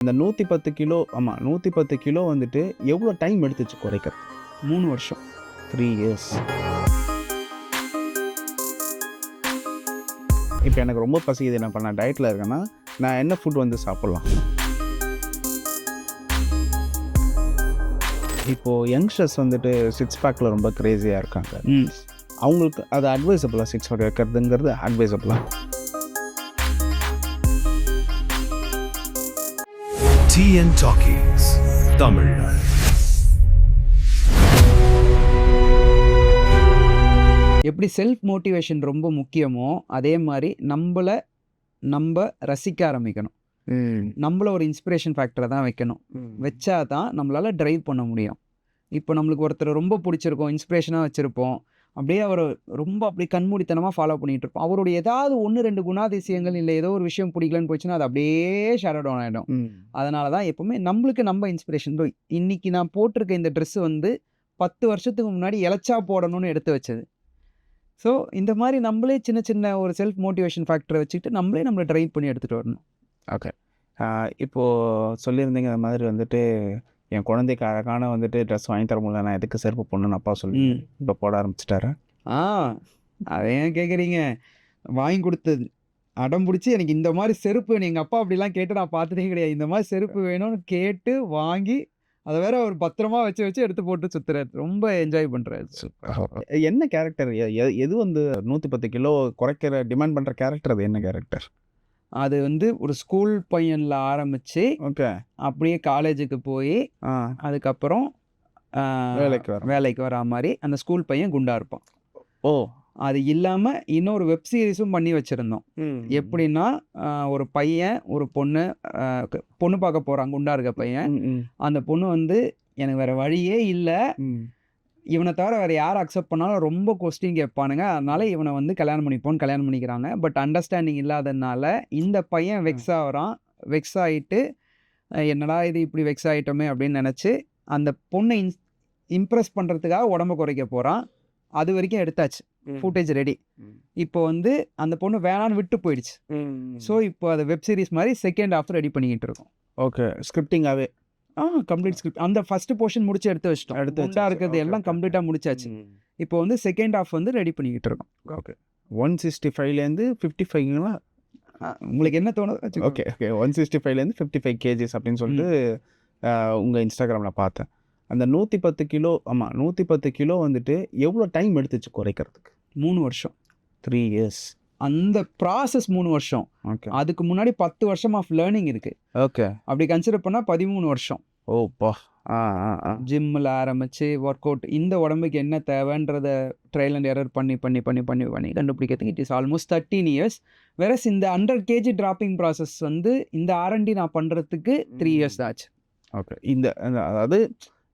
இந்த 110 kilo 110 kilo வந்துட்டு எவ்வளோ டைம் எடுத்துச்சு குறைக்க? 3 வருஷம். 3 இயர்ஸ். இப்போ எனக்கு ரொம்ப பசிக்குது, என்ன பண்ண டயட்டில் இருக்கேன்னா நான் என்ன ஃபுட் வந்து சாப்பிட்லாம்? இப்போது யங்ஸ்டர்ஸ் வந்துட்டு சிக்ஸ் பேக்கில் ரொம்ப க்ரேஸியாக இருக்காங்க. அவங்களுக்கு அது அட்வைசபிளாக சிக்ஸ் பேக் வைக்கிறதுங்கிறது அட்வைசபிளாக? TN Talkies Tamil. எப்படி செல்ஃப் மோட்டிவேஷன் ரொம்ப முக்கியமோ அதே மாதிரி நம்ம ரசிக்க ஆரம்பிக்கணும். நம்மள ஒரு இன்ஸ்பிரேஷன் ஃபேக்டரை தான் வைக்கணும். வச்சா தான் நம்மளால் ட்ரைவ் பண்ண முடியும். இப்போ நம்மளுக்கு ஒருத்தர் ரொம்ப பிடிச்சிருக்கோம், இன்ஸ்பிரேஷனாக வச்சுருப்போம், அப்படியே அவரை ரொம்ப அப்படியே கண்மூடித்தனமாக ஃபாலோ பண்ணிகிட்டு இருப்போம். அவருடைய ஏதாவது 1-2 குணாதிசயங்கள் இல்லை ஏதோ ஒரு விஷயம் பிடிக்கலன்னு போச்சுன்னா அது அப்படியே ஷேடோ டவுன் ஆகிடும். அதனால தான் எப்போவுமே நம்மளுக்கு நம்ம இன்ஸ்பிரேஷன். இன்றைக்கி நான் போட்டிருக்க இந்த ட்ரெஸ்ஸு வந்து 10 வருஷத்துக்கு முன்னாடி இலச்சா போடணும்னு எடுத்து வச்சது. ஸோ இந்த மாதிரி நம்மளே சின்ன சின்ன ஒரு செல்ஃப் மோட்டிவேஷன் ஃபேக்டரை வச்சுக்கிட்டு நம்மளை ட்ரைவ் பண்ணி எடுத்துகிட்டு வரணும். ஓகே. இப்போது சொல்லியிருந்தீங்க அந்த மாதிரி வந்துட்டு என் குழந்தைக்கு அழகான வந்துட்டு ட்ரெஸ் வாங்கி தர முடியல, நான் எதுக்கு செருப்பு போடணும்னு அப்பா சொல்லி இப்போ போட ஆரம்பிச்சிட்டாரு. அதை ஏன் கேட்குறீங்க? வாங்கி கொடுத்தது அடம் பிடிச்சி எனக்கு இந்த மாதிரி செருப்பு எங்கள் அப்பா அப்படிலாம் கேட்டு நான் பார்த்ததே கிடையாது. இந்த மாதிரி செருப்பு வேணும்னு கேட்டு வாங்கி அதை வேற ஒரு பத்திரமா வச்சு எடுத்து போட்டு சுற்றுறாரு. ரொம்ப என்ஜாய் பண்ணுறாரு. என்ன கேரக்டர்? எது வந்து 110 கிலோ குறைக்கிற டிமாண்ட் பண்ணுற கேரக்டர்? அது என்ன கேரக்டர்? அது வந்து ஒரு ஸ்கூல் பையனில் ஆரம்பித்து ஓகே அப்படியே காலேஜுக்கு போய் அதுக்கப்புறம் வேலைக்கு வரா மாதிரி அந்த ஸ்கூல் பையன் குண்டா இருப்பான். ஓ, அது இல்லாமல் இன்னொரு வெப் சீரிஸும் பண்ணி வச்சுருந்தோம். எப்படின்னா ஒரு பையன் ஒரு பொண்ணு பார்க்க போகிறான், குண்டா இருக்க பையன். அந்த பொண்ணு வந்து எனக்கு வேறு வழியே இல்லை, இவனை தவிர வேறு யார் அக்செப்ட் பண்ணாலும் ரொம்ப கொஸ்டின் கேட்பானுங்க, அதனால இவனை வந்து கல்யாணம் பண்ணிக்கிறாங்க. பட் அண்டர்ஸ்டாண்டிங் இல்லாததுனால இந்த பையன் வெக்ஸ் ஆகிட்டு என்னடா இது இப்படி வெக்ஸ் ஆகிட்டோமே அப்படின்னு நினச்சி அந்த பொண்ணை இம்ப்ரெஸ் பண்ணுறதுக்காக உடம்பு குறைக்க போகிறான். அது வரைக்கும் எடுத்தாச்சு, ஃபுட்டேஜ் ரெடி. இப்போ வந்து அந்த பொண்ணு வேணான்னு விட்டு போயிடுச்சு. ஸோ இப்போ அது வெப் சீரிஸ் மாதிரி செகண்ட் ஹாஃப் ரெடி பண்ணிக்கிட்டு இருக்கோம். ஓகே, ஸ்கிரிப்டிங்காகவே கம்ப்ளீட் ஸ்கிரிப்ட். அந்த ஃபர்ஸ்ட் போர்ஷன் முடிச்சு எடுத்து வச்சிட்டோம். குண்டா இருக்கிறது எல்லாம் கம்ப்ளீட்டாக முடிச்சாச்சு. இப்போ வந்து செகண்ட் ஹாஃப் வந்து ரெடி பண்ணிக்கிட்டு இருக்கோம். ஓகே. 165லேருந்து 55ங்களா? உங்களுக்கு என்ன தோணுது? ஓகே 165லேருந்து 55 kgs அப்படின்னு சொல்லிட்டு உங்கள் இன்ஸ்டாகிராமில் பார்த்தேன். அந்த 110 கிலோ 110 கிலோ வந்துட்டு எவ்வளோ டைம் எடுத்துச்சு குறைக்கிறதுக்கு? 3 வருஷம். 3 இயர்ஸ். அந்த ப்ராசஸ் 3 வருஷம். ஓகே. அதுக்கு முன்னாடி 10 வருஷம் ஆஃப் லேர்னிங் இருக்குது. ஓகே. அப்படி கன்சிடர் பண்ணால் 13 வருஷம். ஓப்பா. ஜிம்மில் ஆரம்பித்து ஒர்க் அவுட், இந்த உடம்புக்கு என்ன தேவைன்றதை ட்ரையல் அண்ட் எரர் பண்ணி கண்டுபிடிக்கிறதுக்கு it is almost 13 years. Whereas இந்த 100 kg ட்ராப்பிங் ப்ராசஸ் வந்து இந்த R&D நான் பண்ணுறதுக்கு 3 இயர்ஸ் ஆச்சு. ஓகே. அதாவது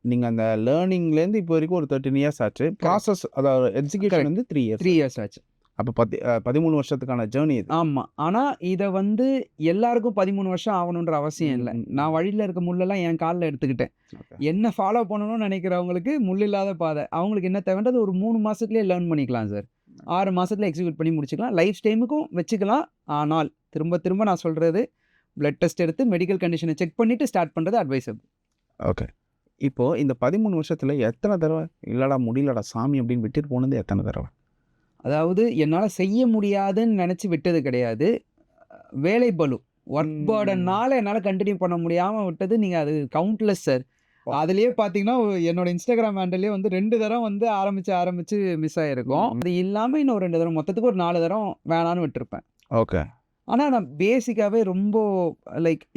நீங்கள் அந்த லேர்னிங்லேருந்து இப்போ வரைக்கும் ஒரு 13 இயர்ஸ் ஆச்சு. ப்ராசஸ் அதாவது எக்ஸிக்யூஷன் வந்து 3 இயர்ஸ் ஆச்சு. அப்போ 13 வருஷத்துக்கான ஜேர்னி இது. ஆமாம். ஆனால் இதை வந்து எல்லாருக்கும் 13 வருஷம் ஆகணுன்ற அவசியம் இல்லை. நான் வழியில் இருக்க முள்ளெல்லாம் என் காலில் எடுத்துக்கிட்டேன். என்ன ஃபாலோ பண்ணணும்னு நினைக்கிறவங்களுக்கு முள் இல்லாத பாதை. அவங்களுக்கு என்ன தேவைன்றது ஒரு 3 மாதத்துலேயே லேர்ன் பண்ணிக்கலாம் சார். 6 மாதத்தில் எக்ஸிக்யூட் பண்ணி முடிச்சுக்கலாம். லைஃப் டைமுக்கும் வச்சுக்கலாம். ஆனால் திரும்ப நான் சொல்கிறது, பிளட் டெஸ்ட் எடுத்து மெடிக்கல் கண்டிஷனை செக் பண்ணிவிட்டு ஸ்டார்ட் பண்ணுறது அட்வைசபிள். ஓகே. இப்போது இந்த 13 வருஷத்தில் எத்தனை தடவை இல்லடா முடியலடா சாமி அப்படின்னு விட்டுட்டு போனது எத்தனை தடவை? அதாவது என்னால் செய்ய முடியாதுன்னு நினச்சி விட்டது கிடையாது. வேலை பலு, ஒர்க் பர்டனால் என்னால் கண்டினியூ பண்ண முடியாமல் விட்டது. நீங்கள் அது கவுண்ட்லெஸ் சார். அதுலேயே பார்த்தீங்கன்னா என்னோட இன்ஸ்டாகிராம் ஹேண்டல்லே வந்து 2 தடவை வந்து ஆரம்பித்து மிஸ் ஆகிருக்கும். அது இல்லாமல் இன்னும் 2 தடவை, மொத்தத்துக்கு ஒரு 4 தடவை வேணான்னு விட்டுருப்பேன். ஓகே. ஆனால் நான் பேசிக்காகவே ரொம்ப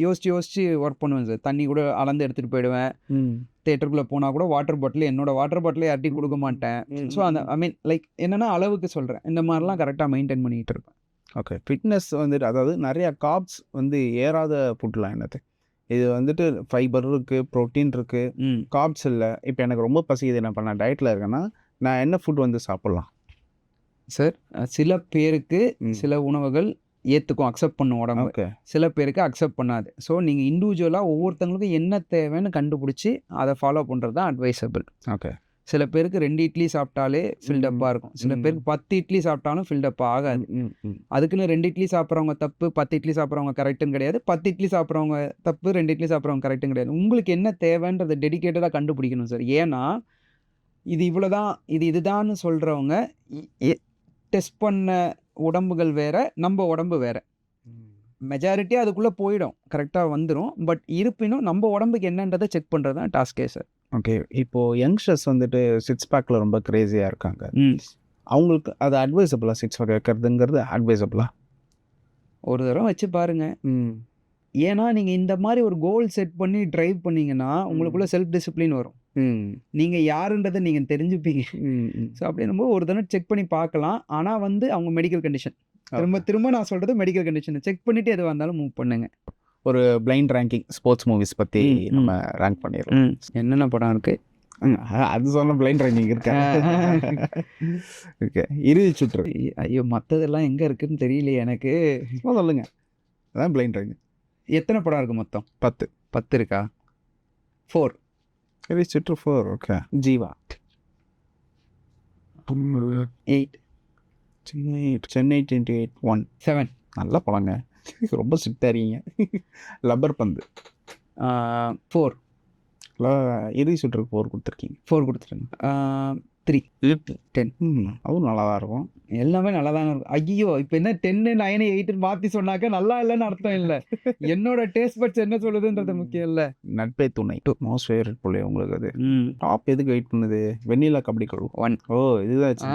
யோசிச்சு ஒர்க் பண்ணுவேன் சார். தண்ணி கூட அளந்து எடுத்துகிட்டு போயிடுவேன். தேட்டருக்குள்ளே போனால் கூட என்னோட வாட்டர் பாட்டிலே யார்ட்டையும் கொடுக்க மாட்டேன். ஸோ அந்த என்னென்னா அளவுக்கு சொல்கிறேன். இந்த மாதிரிலாம் கரெக்டாக மெயின்டைன் பண்ணிகிட்டு இருப்பேன். ஓகே. ஃபிட்னஸ் வந்துட்டு அதாவது நிறையா கார்ப்ஸ் வந்து ஏறாத ஃபுட்லாம் என்னது? இது வந்துட்டு ஃபைபர் இருக்குது, ப்ரோட்டீன் இருக்குது, கார்ப்ஸ் இல்லை. இப்போ எனக்கு ரொம்ப பசிக்குது, என்ன பண்ண டயட்டில் இருக்கேன்னா நான் என்ன ஃபுட் வந்து சாப்பிட்லாம்? சார் சில பேருக்கு சில உணவுகள் ஏற்றுக்கும், அக்செப்ட் பண்ணும் உடம்பு. சில பேருக்கு அக்செப்ட் பண்ணாது. ஸோ நீங்கள் இண்டிவிஜுவலாக ஒவ்வொருத்தங்களுக்கும் என்ன தேவைன்னு கண்டுபிடிச்சி அதை ஃபாலோ பண்ணுறது தான் அட்வைசபிள். ஓகே. சில பேருக்கு 2 இட்லி சாப்பிட்டாலே ஃபில்டப்பாக இருக்கும், சில பேருக்கு 10 இட்லி சாப்பிட்டாலும் ஃபில்டப் ஆகாது. அதுக்குன்னு 2 இட்லி சாப்பிட்றவங்க தப்பு, 10 இட்லி சாப்பிட்றவங்க கரெக்டுன்னு கிடையாது, 10 இட்லி சாப்பிட்றவங்க தப்பு, 2 இட்லி சாப்பிட்றவங்க கரெக்டும் கிடையாது. உங்களுக்கு என்ன தேவைன்றதை டெடிக்கேட்டடாக கண்டுபிடிக்கணும் சார். ஏன்னா இது இவ்வளோதான், இதுதான்னு சொல்கிறவங்க டெஸ்ட் பண்ண உடம்புகள் வேற, நம்ம உடம்பு வேற. மெஜாரிட்டியாக அதுக்குள்ளே போயிடும், கரெக்டாக வந்துடும். பட் இருப்பினும் நம்ம உடம்புக்கு என்னன்றதை செக் பண்ணுறது தான் டாஸ்கே சார். ஓகே, இப்போது யங்ஸ்டர்ஸ் வந்துட்டு சிக்ஸ் பேக்கில் ரொம்ப க்ரேஸியாக இருக்காங்க. அவங்களுக்கு அது அட்வைசபிளா? Six pack வைக்கிறதுங்கிறது அட்வைசபிளா? ஒரு தடவை வச்சு பாருங்க. ஏன்னா நீங்கள் இந்த மாதிரி ஒரு கோல் செட் பண்ணி ட்ரைவ் பண்ணீங்கன்னா உங்களுக்குள்ள செல்ஃப் டிசிப்ளின் வரும். நீங்கள் யாருன்றதை நீங்கள் தெரிஞ்சுப்பீங்க. ஸோ அப்படின்னும்போது ஒரு தடவை செக் பண்ணி பார்க்கலாம். ஆனால் வந்து அவங்க மெடிக்கல் கண்டிஷன், திரும்ப நான் சொல்கிறது மெடிக்கல் கண்டிஷனை செக் பண்ணிவிட்டு எதுவாக இருந்தாலும் மூவ் பண்ணுங்க. ஒரு பிளைண்ட் ரேங்கிங் ஸ்போர்ட்ஸ் மூவிஸ் பற்றி நம்ம ரேங்க் பண்ணிடலாம். என்னென்ன படம் இருக்குது அது சொன்ன பிளைண்ட் ரேங்கிங் இருக்கா? ஓகே, இறுதி சுற்று. ஐயோ, மற்றதெல்லாம் எங்கே இருக்குன்னு தெரியலையே எனக்கு. சொல்லுங்க, அதான் பிளைண்ட் ரேங்கிங். எத்தனை படம் இருக்குது மொத்தம்? 10 இருக்கா? 4. இறுதி சுற்று 4. ஓகே. ஜீவா 8. சென்னை 28 1 7. நல்ல படங்க, ரொம்ப ஸ்ட்ரிக்டாக இருக்கீங்க. லப்பர் பந்து 4. இறுதி சுற்றுக்கு 4 கொடுத்துருக்கீங்க. 4 கொடுத்துருங்க. 3 10. அதுவும் நல்லா தான் இருக்கும். எல்லாமே நல்லா தாங்க இருக்கும். ஐயோ, இப்போ என்ன 10 9 8 மாற்றி சொன்னாக்க நல்லா இல்லைன்னு அர்த்தம் இல்லை. என்னோட டேஸ்ட் பட்ஸ் என்ன சொல்லுதுன்றது முக்கியம் இல்லை. நட்பே துணை மோஸ்ட் ஃபேவரட் பிள்ளை உங்களுக்கு. அது டாப் எதுக்கு வெயிட் பண்ணுது? வெண்ணிலா கபடி குழு 1. ஓ, இதுதான்.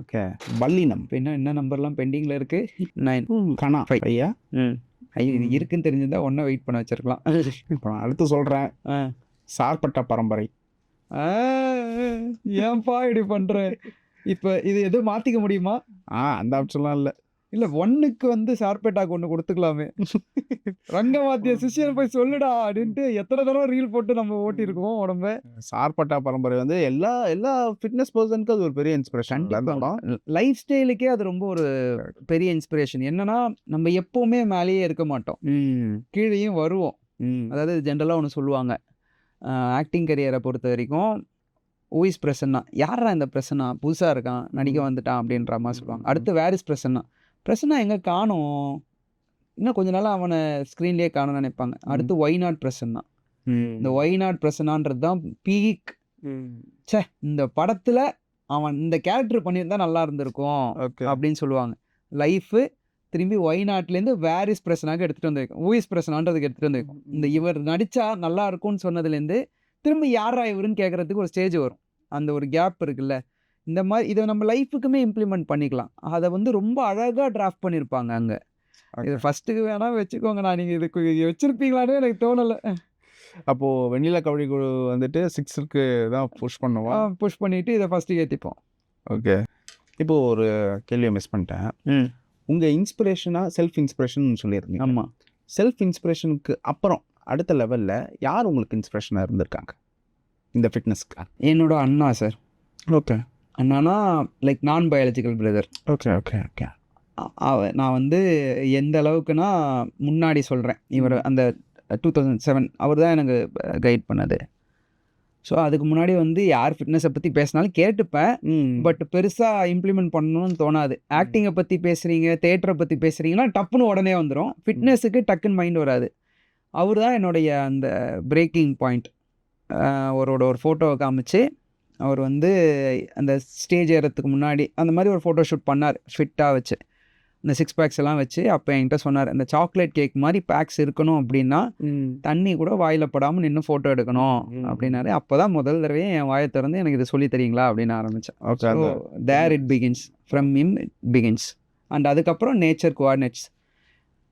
ஓகே. பல்லினம் இப்போ என்ன நம்பர்லாம் பெண்டிங்கில் இருக்கு? 9. கணா 5. ஐயா, ஐயோ, இது இருக்குன்னு தெரிஞ்சிருந்தா ஒன்றா வெயிட் பண்ண வச்சிருக்கலாம். இப்போ நான் அடுத்து சொல்கிறேன். சார்பட்டா பரம்பரை. ஏன்பா இப்படி பண்ற? இப்போ இது எதுவும் மாற்றிக்க முடியுமா? அந்த ஆப்ஷன்லாம் இல்லை. இல்லை, 1க்கு வந்து சார்பேட்டாக்கு ஒன்று கொடுத்துக்கலாமே. ரங்கவாத்திய சிஷியன் போய் சொல்லுடா அப்படின்ட்டு எத்தனை தடவை ரீல் போட்டு நம்ம ஓட்டியிருக்கோம் உடம்ப. சார்பட்டா பரம்பரை வந்து எல்லா ஃபிட்னஸ் பர்சனுக்கு அது ஒரு பெரிய இன்ஸ்பிரேஷன். லைஃப் ஸ்டைலுக்கே அது ரொம்ப ஒரு பெரிய இன்ஸ்பிரேஷன். என்னன்னா, நம்ம எப்போவுமே மேலேயே இருக்க மாட்டோம், கீழேயும் வருவோம். அதாவது ஜென்ரலாக ஒன்று சொல்லுவாங்க, ஆக்டிங் கரியரை பொறுத்த வரைக்கும் ஊயிஸ் பிரசன்னா, யாரா இந்த பிரசன்னா புதுசாக இருக்கான், நடிக்க வந்துட்டான் அப்படின்ற மாதிரி சொல்லுவாங்க. அடுத்து வேரிஸ் பிரசன்னா, பிரசன்னா எங்கே காணோம், இன்னும் கொஞ்ச நாள் அவனை ஸ்க்ரீன்லேயே காணும்னு நினைப்பாங்க. அடுத்து ஒய் நாட் பிரசன்னா. இந்த ஒய் நாட் பிரசன்னான்றது தான் பீக். இந்த படத்தில் அவன் இந்த கேரக்டர் பண்ணியிருந்தா நல்லா இருந்திருக்கும் அப்படின்னு சொல்லுவாங்க. லைஃபு திரும்பி ஒய் நாட்லேருந்து வேரிஸ் பிரசனாக எடுத்துகிட்டு வந்து வைக்கும், ஊயிஸ் பிரசனான்றதுக்கு எடுத்துகிட்டு வந்து வைக்கும். இந்த இவர் நடித்தா நல்லா இருக்கும்னு சொன்னதுலேருந்து திரும்பி யாரா இவருன்னு கேட்குறதுக்கு ஒரு ஸ்டேஜ் வரும். அந்த ஒரு கேப் இருக்குல்ல. இந்த மாதிரி இதை நம்ம லைஃபுக்குமே இம்ப்ளிமெண்ட் பண்ணிக்கலாம். அதை வந்து ரொம்ப அழகாக டிராஃப்ட் பண்ணியிருப்பாங்க அங்கே. இது ஃபஸ்ட்டுக்கு வேணால் வச்சுக்கோங்க, நான் நீங்கள் இதுக்கு வச்சுருப்பீங்களானே எனக்கு தோணலை. அப்போது வெண்ணிலா கபடி குழு வந்துட்டு 6க்கு தான் புஷ் பண்ணுவோம். புஷ் பண்ணிவிட்டு இதை ஃபஸ்ட்டு ஏற்றிப்போம். ஓகே, இப்போது ஒரு கேள்வியை மிஸ் பண்ணிட்டேன். உங்கள் இன்ஸ்பிரேஷனாக செல்ஃப் இன்ஸ்பிரேஷன் சொல்லியிருந்தீங்க. ஆமாம். செல்ஃப் இன்ஸ்பிரேஷனுக்கு அப்புறம் அடுத்த லெவலில் யார் உங்களுக்கு இன்ஸ்பிரேஷனாக இருந்திருக்காங்க இந்த ஃபிட்னஸ்க்கு? என்னோட அண்ணா சார். ஓகே. அண்ணானா லைக் நான் biological brother. Okay okay okay. நான் வந்து எந்த அளவுக்குன்னா, முன்னாடி சொல்கிறேன், இவர் அந்த 2007 அவர் தான் எனக்கு கைட் பண்ணது. ஸோ அதுக்கு முன்னாடி வந்து யார் ஃபிட்னஸை பற்றி பேசினாலும் கேட்டுப்பேன், பட் பெருசாக இம்ப்ளிமெண்ட் பண்ணணும்னு தோணாது. ஆக்டிங்கை பற்றி பேசுகிறீங்க, தேட்டரை பற்றி பேசுகிறீங்கன்னா டப்புன்னு உடனே வந்துடும், ஃபிட்னஸுக்கு டக்குன்னு மைண்ட் வராது. அவர் தான் என்னுடைய அந்த பிரேக்கிங் பாயிண்ட். அவரோட ஒரு ஃபோட்டோவை காமிச்சு, அவர் வந்து அந்த ஸ்டேஜ் ஏறத்துக்கு முன்னாடி அந்த மாதிரி ஒரு ஃபோட்டோ ஷூட் பண்ணார் ஃபிட்டாக வச்சு, இந்த 6 பேக்ஸ் எல்லாம் வச்சு. அப்போ என்கிட்ட சொன்னார், இந்த சாக்லேட் கேக் மாதிரி பேக்ஸ் இருக்கணும் அப்படின்னா தண்ணி கூட வாயில் படாமல் நின்று ஃபோட்டோ எடுக்கணும் அப்படின்னாரு. அப்போ தான் முதல் தடவை என் வாயை திறந்து எனக்கு இதை சொல்லி தரீங்களா அப்படின்னு ஆரம்பித்தேன். So there it begins, from him it begins. And அதுக்கப்புறம் நேச்சர் கோஆர்டினேட்ஸ்,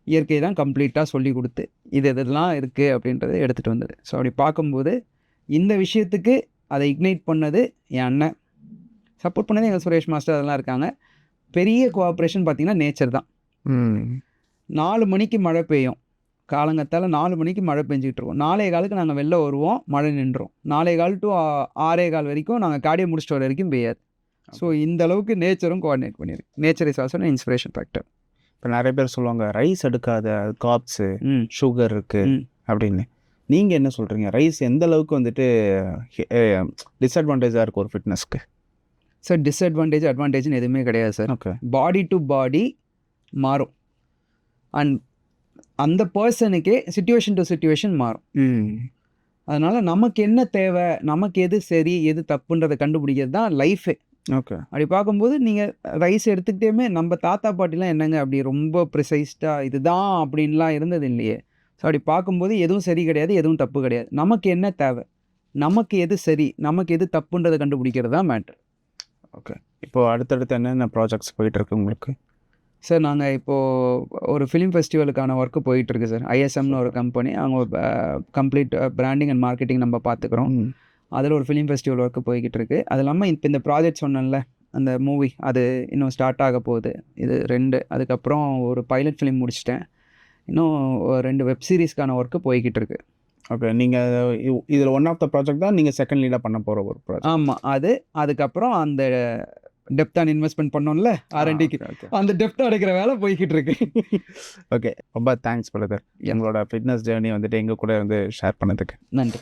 இயற்கை தான் கம்ப்ளீட்டாக சொல்லி கொடுத்து இது இதெல்லாம் இருக்குது அப்படின்றத எடுத்துகிட்டு வந்தது. ஸோ அப்படி பார்க்கும்போது இந்த விஷயத்துக்கு அதை இக்னைட் பண்ணது என் அண்ணன், சப்போர்ட் பண்ணது எங்கள் சுரேஷ் மாஸ்டர், அதெல்லாம் இருக்காங்க. பெரிய கோஆப்ரேஷன் பார்த்திங்கன்னா நேச்சர் தான். 4 மணிக்கு மழை பெய்யும், காலங்கத்தால் 4 மணிக்கு மழை பெஞ்சிக்கிட்டு இருக்கோம். 4:15 நாங்கள் வெளில வருவோம், மழை நின்றோம். 4:15 to 6:15 வரைக்கும் நாங்கள் காடியை முடிச்சுட்டு வர வரைக்கும் பெய்யாது. ஸோ இந்த அளவுக்கு நேச்சரும் கோஆர்டினேட் பண்ணியிருக்கு. Nature is also inspiration factor. இப்போ நிறைய பேர் சொல்லுவாங்க ரைஸ் எடுக்காத, காப்ஸு சுகர் இருக்குது அப்படின்னு. நீங்கள் என்ன சொல்கிறீங்க? ரைஸ் எந்த அளவுக்கு வந்துட்டு டிஸ்அட்வான்டேஜாக இருக்கும் ஒரு ஃபிட்னஸ்க்கு? சார் டிஸ்அட்வான்டேஜ் அட்வான்டேஜ்னு எதுவுமே கிடையாது சார். ஓகே. பாடி டு பாடி மாறும். அண்ட் அந்த பர்சனுக்கே சிச்சுவேஷன் டு சிச்சுவேஷன் மாறும். அதனால் நமக்கு என்ன தேவை, நமக்கு எது சரி எது தப்புன்றதை கண்டுபிடிக்கிறது தான் லைஃபே. ஓகே. அப்படி பார்க்கும்போது நீங்கள் ரைஸ் எடுத்துக்கிட்டேமே நம்ம தாத்தா பாட்டிலாம் என்னங்க அப்படி ரொம்ப ப்ரிசைஸ்டாக இதுதான் அப்படின்லாம் இருந்தது இல்லையே. ஸோ அப்படி பார்க்கும்போது எதுவும் சரி கிடையாது, எதுவும் தப்பு கிடையாது. நமக்கு என்ன தேவை, நமக்கு எது சரி, நமக்கு எது தப்புன்றதை கண்டுபிடிக்கிறது தான் மேட்ரு. ஓகே. இப்போது அடுத்தடுத்து என்னென்ன ப்ராஜெக்ட்ஸ் போயிட்டுருக்கு உங்களுக்கு? சார் நாங்கள் இப்போது ஒரு ஃபிலிம் ஃபெஸ்டிவலுக்கான ஒர்க்கு போயிட்டுருக்கு சார். ஐஎஸ்எம்னு ஒரு கம்பெனி, அவங்க கம்ப்ளீட் பிராண்டிங் அண்ட் மார்க்கெட்டிங் நம்ம பார்த்துக்குறோம். அதில் ஒரு ஃபிலிம் ஃபெஸ்டிவல் ஒர்க்கு போய்கிட்டு இருக்குது. அது இல்லாமல் இப்போ இந்த ப்ராஜெக்ட் சொன்னேன்ல, அந்த மூவி அது இன்னும் ஸ்டார்ட் ஆக போகுது. இது 2. அதுக்கப்புறம் ஒரு பைலட் ஃபிலிம் முடிச்சிட்டேன். இன்னும் 2 வெப் சீரிஸ்க்கான ஒர்க்கு போய்கிட்டு இருக்கு. ஓகே. நீங்கள் இதில் ஒன் ஆஃப் த ப்ராஜெக்ட் தான் நீங்கள் செகண்ட் லீடாக பண்ண போகிற ஒரு ப்ராஜெக்ட். ஆமாம். அதுக்கப்புறம் அந்த டெப்த் அண்ட் இன்வெஸ்ட்மெண்ட் பண்ணோம்ல R&Dக்கு, அந்த டெப்த் அடைக்கிற வேலை போய்கிட்டு இருக்கு. ஓகே. ரொம்ப தேங்க்ஸ் பிரதர், எங்களோட ஃபிட்னஸ் ஜேர்னி வந்துட்டு எங்கள் கூட வந்து ஷேர் பண்ணதுக்கு. நன்றி.